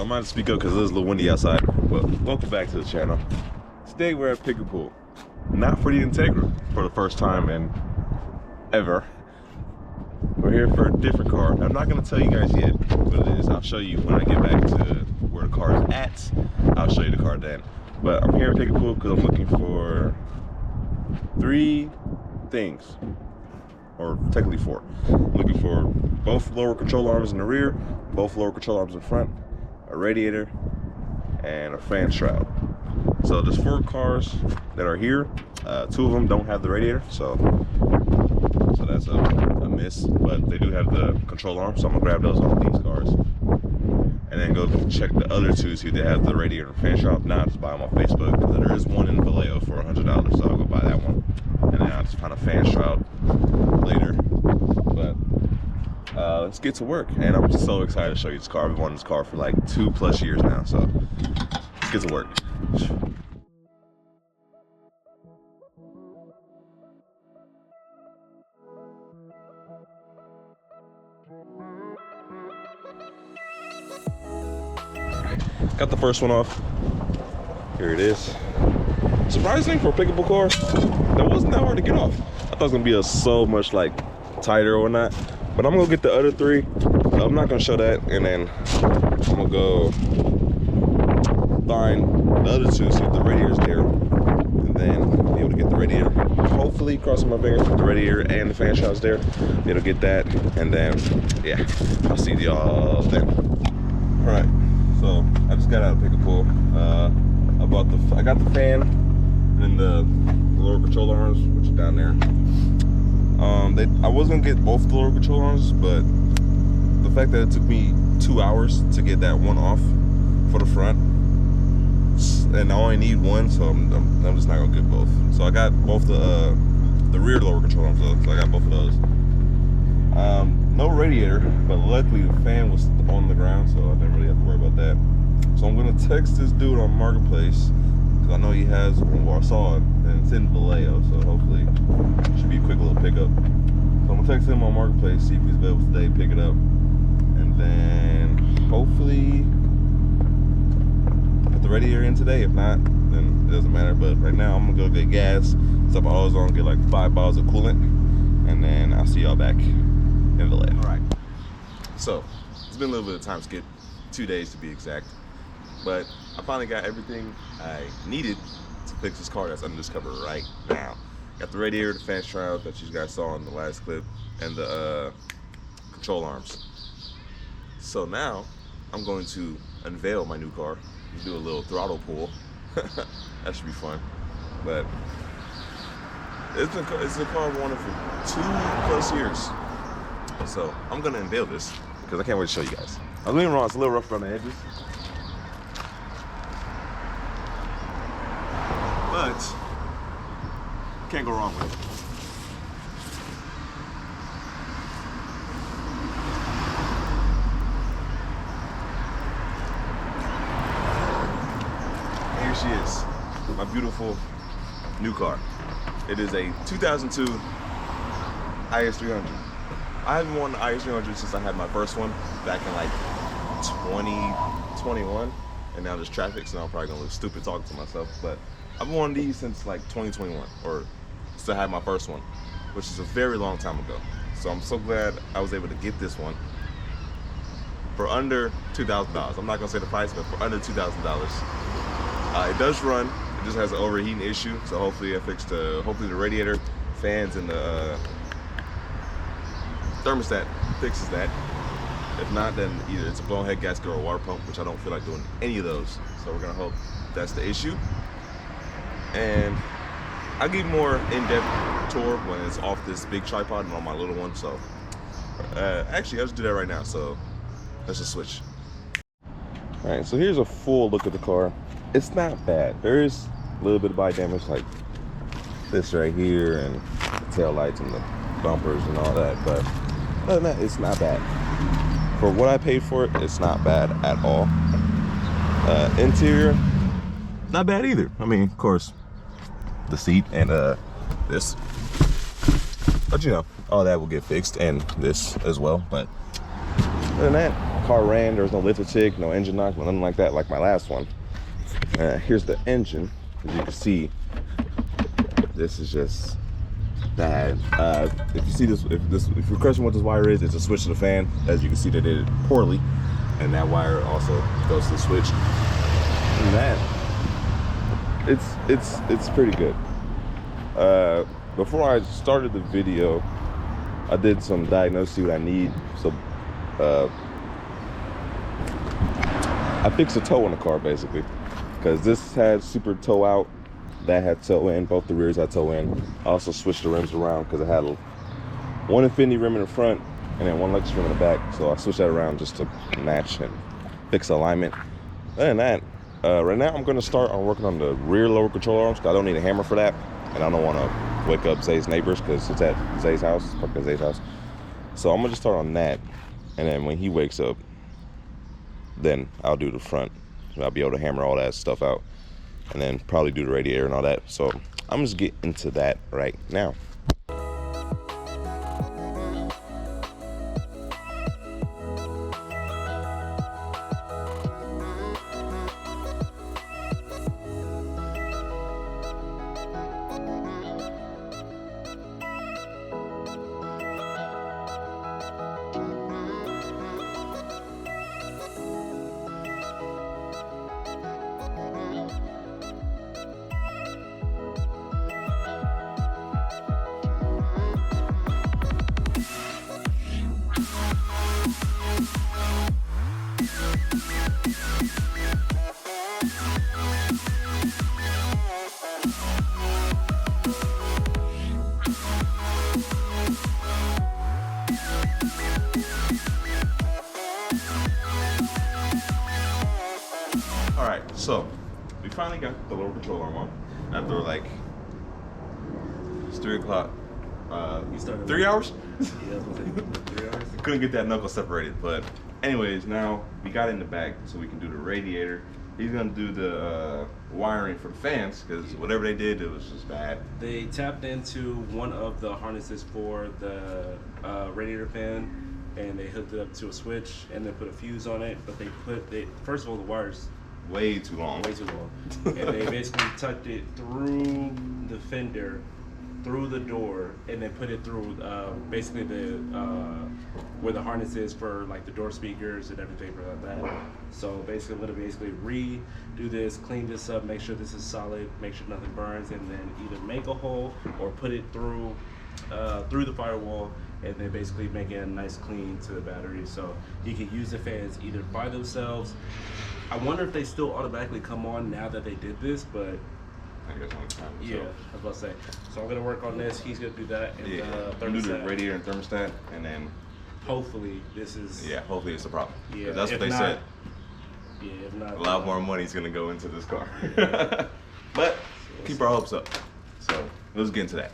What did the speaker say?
I'm gonna speak up because it is a little windy outside, but welcome back to the channel. Today we're at Pick a Pool, not for the Integra, for the first time in ever. We're here for a different car. I'm not gonna tell you guys yet what it is. I'll show you when I get back to where the car is at. I'll show you the car then. But I'm here at Pick a Pool because I'm looking for 3 things, or technically 4. I'm looking for both lower control arms in the rear, both lower control arms in front, a radiator, and a fan shroud. So there's 4 cars that are here. 2 of them don't have the radiator, so that's a miss. But they do have the control arm, so I'm gonna grab those off these cars, and then go check the other 2, see if they have the radiator and fan shroud. Now just buy them on Facebook, because there is one in Vallejo for $100, so I'll go buy that one, and then I'll just find a fan shroud later. But let's get to work, and I'm just so excited to show you this car. I've been wanting this car for like 2+ years now, so let's get to work. Got the first one off. Here it is. Surprisingly, for a pickable car, that wasn't that hard to get off. I thought it was gonna be so much like tighter or not, but I'm gonna get the other 3. I'm not gonna show that, and then I'm gonna go find the other 2, see if the radiator's there, and then be able to get the radiator. Hopefully, crossing my fingers, the radiator and the fan shroud's there. It'll get that, and then yeah, I'll see y'all then. All right. So I just got out of Pick a Pool. I got the fan and the lower control arms, which are down there. I was gonna get both the lower control arms, but the fact that it took me 2 hours to get that one off for the front, and I only need one, so I'm just not gonna get both. So I got both the rear lower control arms though, so I got both of those. No radiator, but luckily the fan was on the ground, so I didn't really have to worry about that. So I'm gonna text this dude on Marketplace, because I know he has one where I saw it, and it's in Vallejo, so hopefully it should be a quick little pickup. So I'm gonna text him on Marketplace, see if he's available today, pick it up, and then hopefully put the radiator in today. If not, then it doesn't matter. But right now I'm gonna go get gas, stop at AutoZone, get like 5 bottles of coolant, and then I'll see y'all back in Vallejo. All right, so it's been a little bit of time skip, 2 days to be exact, but I finally got everything I needed to fix this car that's under this cover right now. Got the radiator, the fan shroud that you guys saw in the last clip, and the control arms. So now I'm going to unveil my new car and do a little throttle pull. That should be fun. But it's a car I've wanted for 2+ years. So I'm gonna unveil this because I can't wait to show you guys. I was being wrong, it's a little rough around the edges, but can't go wrong with it. Here she is, my beautiful new car. It is a 2002 IS300. I haven't worn the IS300 since I had my first one back in like 2021, and now there's traffic, so I'm probably gonna look stupid talking to myself, but I've worn these since like 2021, or still had my first one, which is a very long time ago. So I'm so glad I was able to get this one for under $2,000. I'm not gonna say the price, but for under $2,000. It does run, it just has an overheating issue, so hopefully I fixed hopefully the radiator, fans, and the thermostat fixes that. If not, then either it's a blown head gasket or a water pump, which I don't feel like doing any of those. So we're gonna hope that's the issue. And I'll give you more in-depth tour when it's off this big tripod and on my little one. So actually, I'll just do that right now. So let's just switch. All right, so here's a full look at the car. It's not bad. There is a little bit of body damage, like this right here, and the tail lights and the bumpers and all that, but other than that, it's not bad. For what I paid for it, it's not bad at all. Interior, not bad either. I mean, of course, the seat and this, but you know, all that will get fixed, and this as well. But other than that, car ran. There was no lift tick, no engine knock, nothing like that, like my last one. Here's the engine. As you can see, this is just bad. If you see this, if you're questioning what this wire is, it's a switch to the fan. As you can see, they did it poorly, and that wire also goes to the switch. And that, it's pretty good. Before I started the video, I did some diagnosis, see what I need. So I fixed a toe on the car basically, because this had super toe out, that had toe in, both the rears had toe in. I also switched the rims around because I had one infinity rim in the front and then one Lexus rim in the back. So I switched that around just to match and fix the alignment. Other than that, right now I'm going to start on working on the rear lower control arms, because I don't need a hammer for that, and I don't want to wake up Zay's neighbors because it's at Zay's house, it's parked at Zay's house. So I'm going to just start on that, and then when he wakes up, then I'll do the front. I'll be able to hammer all that stuff out, and then probably do the radiator and all that. So I'm just getting into that right now. All right, so we finally got the lower control arm on after like, it's 3 o'clock. You started 3 hours? Yeah, I was gonna say 3 hours. Couldn't get that knuckle separated, but anyways, now we got in the back so we can do the radiator. He's gonna do the wiring for the fans, because whatever they did, it was just bad. They tapped into one of the harnesses for the radiator fan, and they hooked it up to a switch and then put a fuse on it. But first of all, the wires Way too long. way too long, and they basically tucked it through the fender, through the door, and then put it through basically the where the harness is for like the door speakers and everything for that. So basically, I'm gonna basically redo this, clean this up, make sure this is solid, make sure nothing burns, and then either make a hole or put it through the firewall, and then basically make it a nice clean to the battery, so you can use the fans either by themselves. I wonder if they still automatically come on now that they did this, but I guess one time. yeah, I was about to say. So I'm gonna work on this. He's gonna do that. And Yeah, do the radiator and thermostat, and then hopefully this is. yeah, hopefully it's a problem. Yeah, That's what if they not- said. Yeah, if not, A lot more money is gonna go into this car. But keep our hopes up. So let's get into that.